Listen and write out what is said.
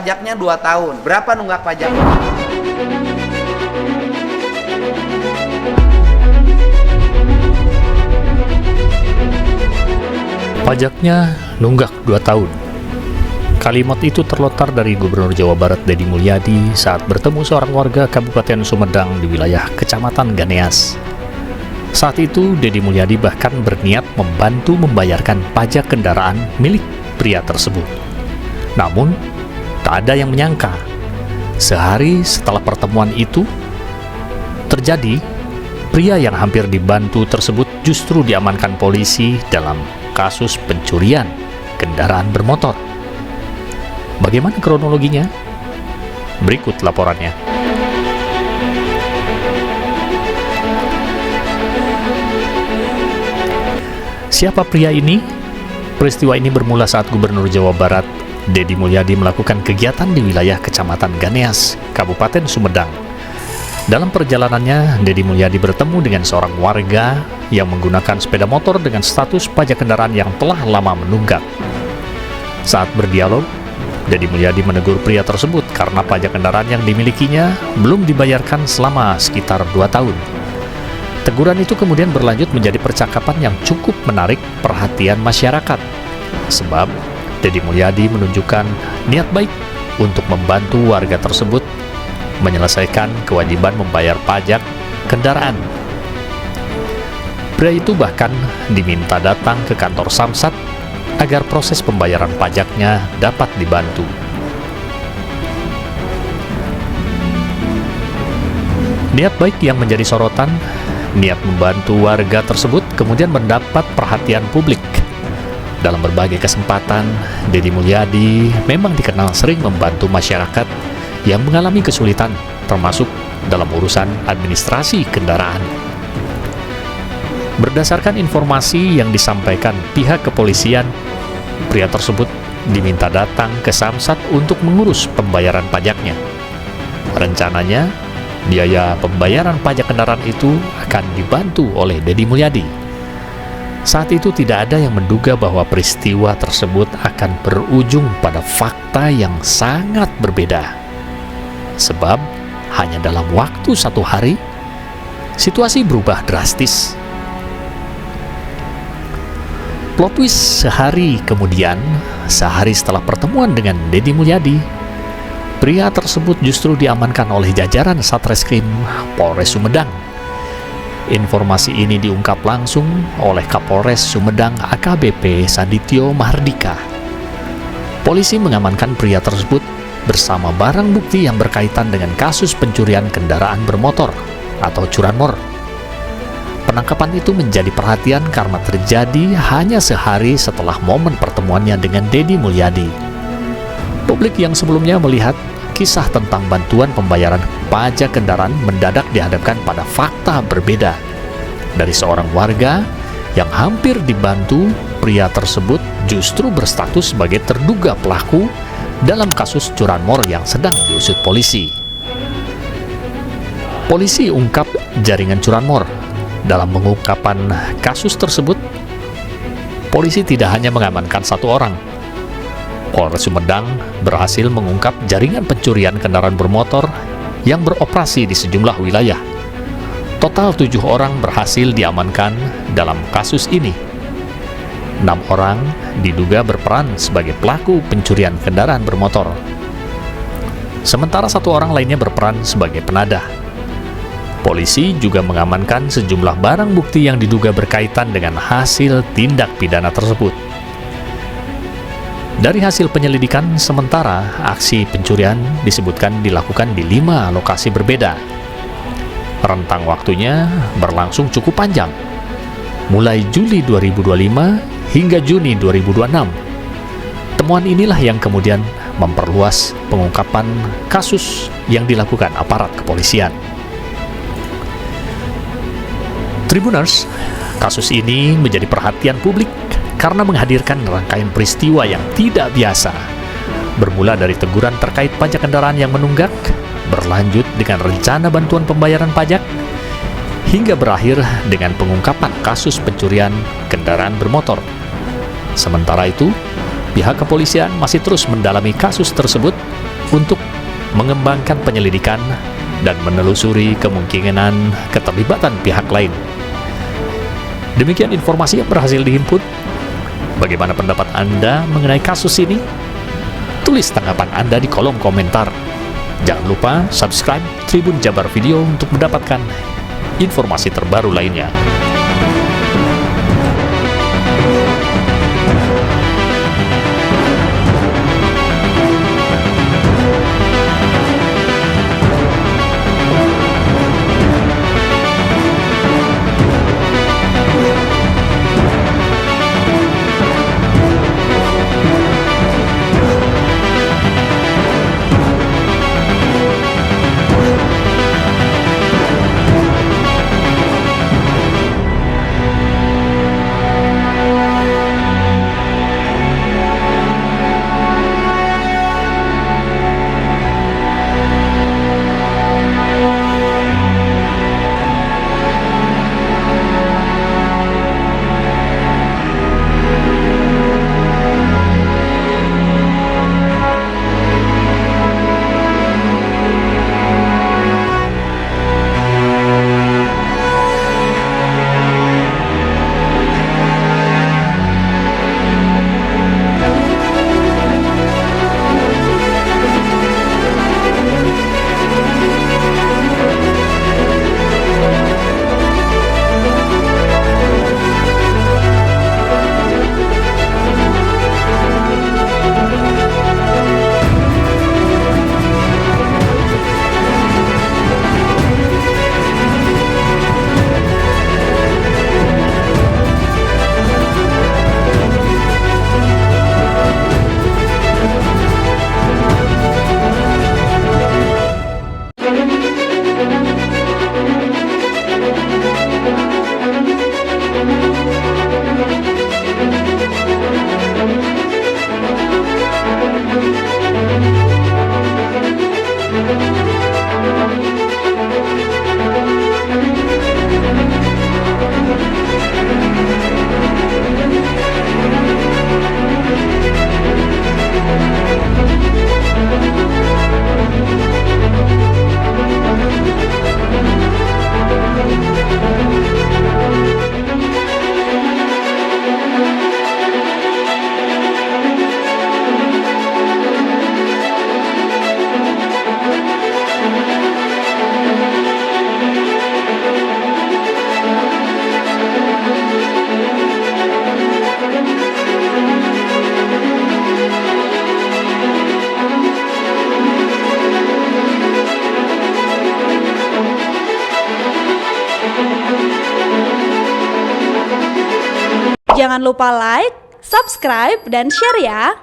Pajaknya 2 tahun. Berapa nunggak pajak? Pajaknya nunggak 2 tahun. Kalimat itu terlontar dari Gubernur Jawa Barat Deddy Mulyadi saat bertemu seorang warga Kabupaten Sumedang di wilayah Kecamatan Ganeas. Saat itu, Deddy Mulyadi bahkan berniat membantu membayarkan pajak kendaraan milik pria tersebut. Namun, tak ada yang menyangka, sehari setelah pertemuan itu terjadi, pria yang hampir dibantu tersebut justru diamankan polisi dalam kasus pencurian kendaraan bermotor. Bagaimana kronologinya? Berikut laporannya. Siapa pria ini? Peristiwa ini bermula saat Gubernur Jawa Barat Deddy Mulyadi melakukan kegiatan di wilayah Kecamatan Ganeas, Kabupaten Sumedang. Dalam perjalanannya, Deddy Mulyadi bertemu dengan seorang warga yang menggunakan sepeda motor dengan status pajak kendaraan yang telah lama menunggak. Saat berdialog, Deddy Mulyadi menegur pria tersebut karena pajak kendaraan yang dimilikinya belum dibayarkan selama sekitar 2 tahun. Teguran itu kemudian berlanjut menjadi percakapan yang cukup menarik perhatian masyarakat. Sebab Deddy Mulyadi menunjukkan niat baik untuk membantu warga tersebut menyelesaikan kewajiban membayar pajak kendaraan. Pria itu bahkan diminta datang ke kantor Samsat agar proses pembayaran pajaknya dapat dibantu. Niat baik yang menjadi sorotan, niat membantu warga tersebut kemudian mendapat perhatian publik. Dalam berbagai kesempatan, Deddy Mulyadi memang dikenal sering membantu masyarakat yang mengalami kesulitan, termasuk dalam urusan administrasi kendaraan. Berdasarkan informasi yang disampaikan pihak kepolisian, pria tersebut diminta datang ke Samsat untuk mengurus pembayaran pajaknya. Rencananya, biaya pembayaran pajak kendaraan itu akan dibantu oleh Deddy Mulyadi. Saat itu tidak ada yang menduga bahwa peristiwa tersebut akan berujung pada fakta yang sangat berbeda. Sebab hanya dalam waktu 1 hari, situasi berubah drastis. Plot twist sehari kemudian, sehari setelah pertemuan dengan Deddy Mulyadi, pria tersebut justru diamankan oleh jajaran Satreskrim Polres Sumedang. Informasi ini diungkap langsung oleh Kapolres Sumedang AKBP Sadityo Mahardika. Polisi mengamankan pria tersebut bersama barang bukti yang berkaitan dengan kasus pencurian kendaraan bermotor atau curanmor. Penangkapan itu menjadi perhatian karena terjadi hanya sehari setelah momen pertemuannya dengan Deddy Mulyadi. Publik yang sebelumnya melihat kisah tentang bantuan pembayaran pajak kendaraan mendadak dihadapkan pada fakta berbeda. Dari seorang warga yang hampir dibantu, pria tersebut justru berstatus sebagai terduga pelaku dalam kasus curanmor yang sedang diusut polisi. Polisi ungkap jaringan curanmor. Dalam pengungkapan kasus tersebut, polisi tidak hanya mengamankan 1 orang. Polres Sumedang berhasil mengungkap jaringan pencurian kendaraan bermotor yang beroperasi di sejumlah wilayah. Total 7 orang berhasil diamankan dalam kasus ini. 6 orang diduga berperan sebagai pelaku pencurian kendaraan bermotor. Sementara 1 orang lainnya berperan sebagai penadah. Polisi juga mengamankan sejumlah barang bukti yang diduga berkaitan dengan hasil tindak pidana tersebut. Dari hasil penyelidikan sementara, aksi pencurian disebutkan dilakukan di 5 lokasi berbeda. Rentang waktunya berlangsung cukup panjang, mulai Juli 2025 hingga Juni 2026. Temuan inilah yang kemudian memperluas pengungkapan kasus yang dilakukan aparat kepolisian. Tribuners, kasus ini menjadi perhatian publik karena menghadirkan rangkaian peristiwa yang tidak biasa. Bermula dari teguran terkait pajak kendaraan yang menunggak, berlanjut dengan rencana bantuan pembayaran pajak, hingga berakhir dengan pengungkapan kasus pencurian kendaraan bermotor. Sementara itu, pihak kepolisian masih terus mendalami kasus tersebut untuk mengembangkan penyelidikan dan menelusuri kemungkinan keterlibatan pihak lain. Demikian informasi yang berhasil dihimpun. Bagaimana pendapat Anda mengenai kasus ini? Tulis tanggapan Anda di kolom komentar. Jangan lupa subscribe Tribun Jabar Video untuk mendapatkan informasi terbaru lainnya. Jangan lupa like, subscribe, dan share ya!